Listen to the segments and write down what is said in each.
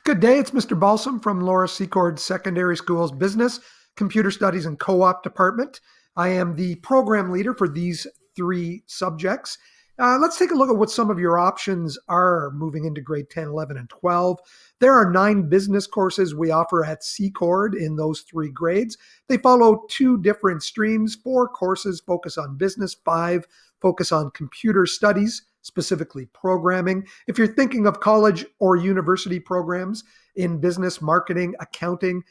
Good day. It's Mr. Balsam from Laura Secord Secondary School's Business, Computer Studies, and Co-op Department. I am the program leader for these three subjects. Let's take a look at what some of your options are moving into grade 10, 11, and 12. There are 9 business courses we offer at Secord in those 3 grades. They follow 2 different streams. 4 courses focus on business, 5 focus on computer studies, specifically programming. If you're thinking of college or university programs in business, marketing, accounting,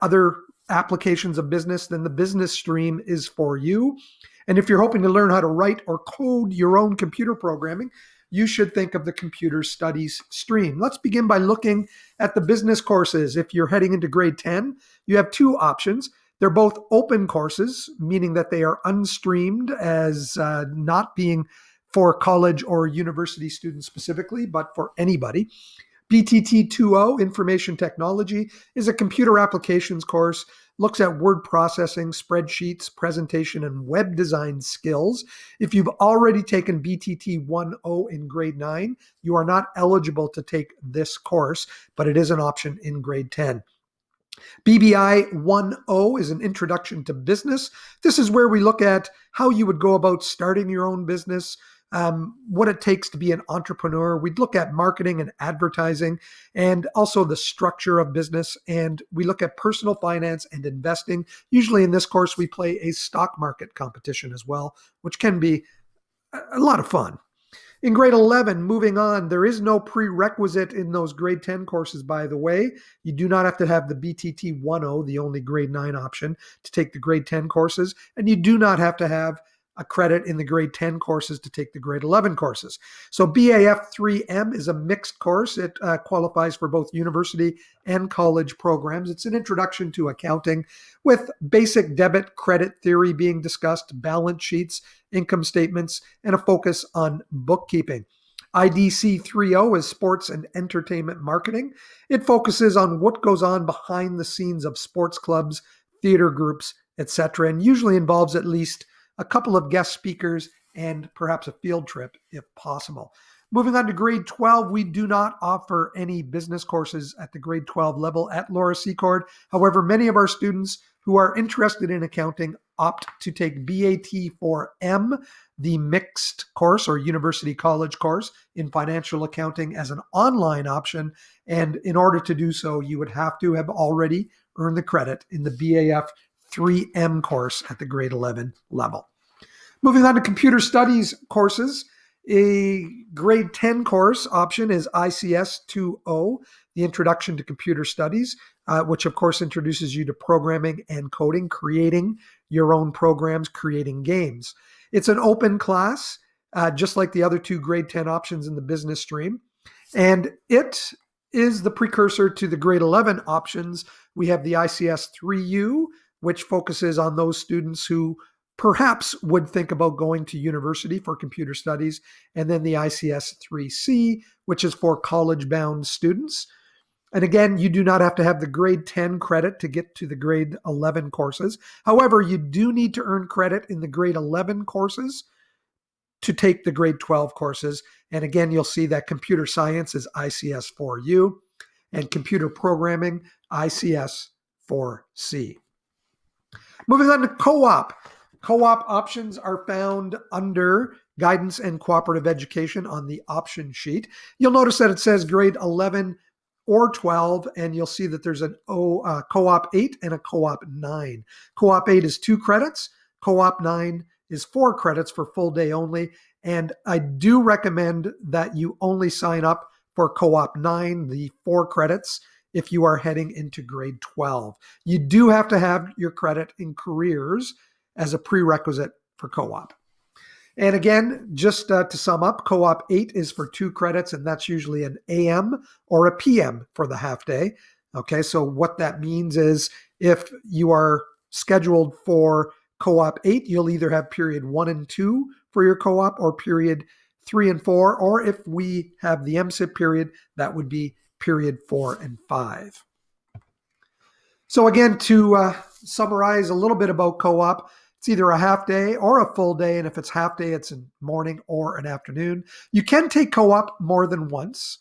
other applications of business, then the business stream is for you. And if you're hoping to learn how to write or code your own computer programming, you should think of the computer studies stream. Let's begin by looking at the business courses. If you're heading into grade 10, you have 2 options. They're both open courses, meaning that they are unstreamed as not being for college or university students specifically, but for anybody. BTT 2.0, Information Technology, is a computer applications course, looks at word processing, spreadsheets, presentation, and web design skills. If you've already taken BTT 1.0 in grade 9, you are not eligible to take this course, but it is an option in grade 10. BBI 1.0 is an introduction to business. This is where we look at how you would go about starting your own business, what it takes to be an entrepreneur. We'd look at marketing and advertising and also the structure of business. And we look at personal finance and investing. Usually in this course, we play a stock market competition as well, which can be a lot of fun. In grade 11, moving on, there is no prerequisite in those grade 10 courses, by the way. You do not have to have the BTT 1.0, the only grade 9 option, to take the grade 10 courses. And you do not have to have a credit in the grade 10 courses to take the grade 11 courses. So BAF 3M is a mixed course. It qualifies for both university and college programs. It's an introduction to accounting with basic debit credit theory being discussed, balance sheets, income statements, and a focus on bookkeeping. IDC 3.0 is sports and entertainment marketing. It focuses on what goes on behind the scenes of sports clubs, theater groups, etc., and usually involves at least a couple of guest speakers, and perhaps a field trip if possible. Moving on to grade 12, we do not offer any business courses at the grade 12 level at Laura Secord. However, many of our students who are interested in accounting opt to take BAT4M, the mixed course or university college course in financial accounting, as an online option. And in order to do so, you would have to have already earned the credit in the BAF 3M course at the grade 11 level. Moving on to computer studies courses, a grade 10 course option is ICS 2.0, the Introduction to Computer Studies, which of course introduces you to programming and coding, creating your own programs, creating games. It's an open class, just like the other 2 grade 10 options in the business stream. And it is the precursor to the grade 11 options. We have the ICS 3U, which focuses on those students who perhaps would think about going to university for computer studies, and then the ICS 3C, which is for college-bound students. And again, you do not have to have the grade 10 credit to get to the grade 11 courses. However, you do need to earn credit in the grade 11 courses to take the grade 12 courses. And again, you'll see that computer science is ICS 4U and computer programming ICS 4C. Moving on to co-op. Co-op options are found under guidance and cooperative education on the option sheet. You'll notice that it says grade 11 or 12, and you'll see that there's a co-op 8 and a co-op 9. Co-op 8 is 2 credits. Co-op 9 is 4 credits for full day only. And I do recommend that you only sign up for co-op 9, the 4 credits, if you are heading into grade 12. You do have to have your credit in careers as a prerequisite for co-op. And again, just to sum up, co-op 8 is for 2 credits, and that's usually an AM or a PM for the half day. Okay, so what that means is if you are scheduled for co-op 8, you'll either have period 1 and 2 for your co-op or period 3 and 4, or if we have the MSIP period, that would be period 4 and 5. So again, to summarize a little bit about co-op, it's either a half day or a full day. And if it's half day, it's a morning or an afternoon. You can take co-op more than once.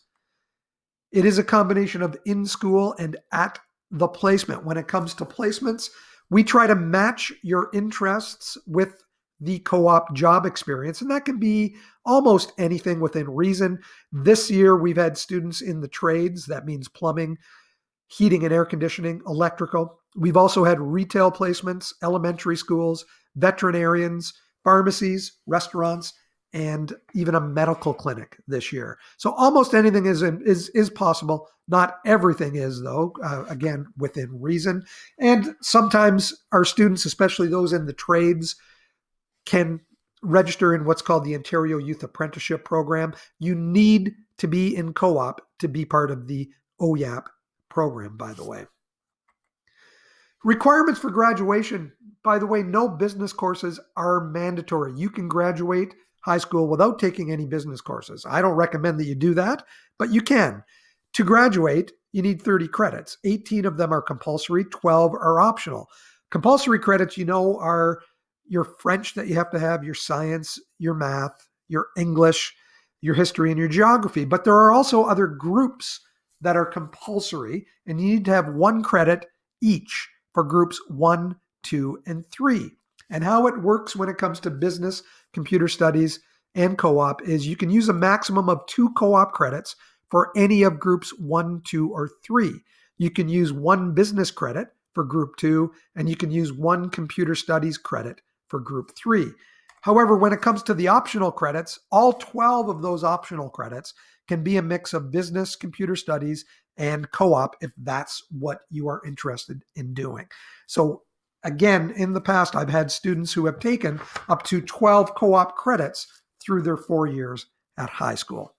It is a combination of in school and at the placement. When it comes to placements, we try to match your interests with the co-op job experience, and that can be almost anything within reason. This year, we've had students in the trades. That means plumbing, heating and air conditioning, electrical. We've also had retail placements, elementary schools, veterinarians, pharmacies, restaurants, and even a medical clinic this year. So almost anything is possible. Not everything is, though, again, within reason. And sometimes our students, especially those in the trades, can register in what's called the Ontario Youth Apprenticeship Program. You need to be in co-op to be part of the OYAP program, by the way. Requirements for graduation. By the way, no business courses are mandatory. You can graduate high school without taking any business courses. I don't recommend that you do that, but you can. To graduate, you need 30 credits. 18 of them are compulsory, 12 are optional. Compulsory credits, are your French that you have to have, your science, your math, your English, your history, and your geography. But there are also other groups that are compulsory, and you need to have 1 credit each for groups 1, 2, and 3. And how it works when it comes to business, computer studies, and co-op is you can use a maximum of 2 co-op credits for any of groups 1, 2, or 3. You can use 1 business credit for group 2, and you can use 1 computer studies credit for group 3. However, when it comes to the optional credits, all 12 of those optional credits can be a mix of business, computer studies, and co-op if that's what you are interested in doing. So again, in the past, I've had students who have taken up to 12 co-op credits through their 4 years at high school.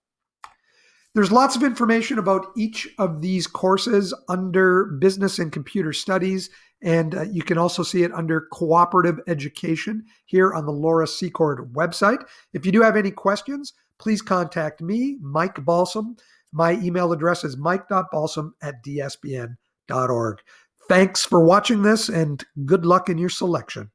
There's lots of information about each of these courses under Business and Computer Studies, and you can also see it under Cooperative Education here on the Laura Secord website. If you do have any questions, please contact me, Mike Balsam. My email address is mike.balsam@dsbn.org. Thanks for watching this, and good luck in your selection.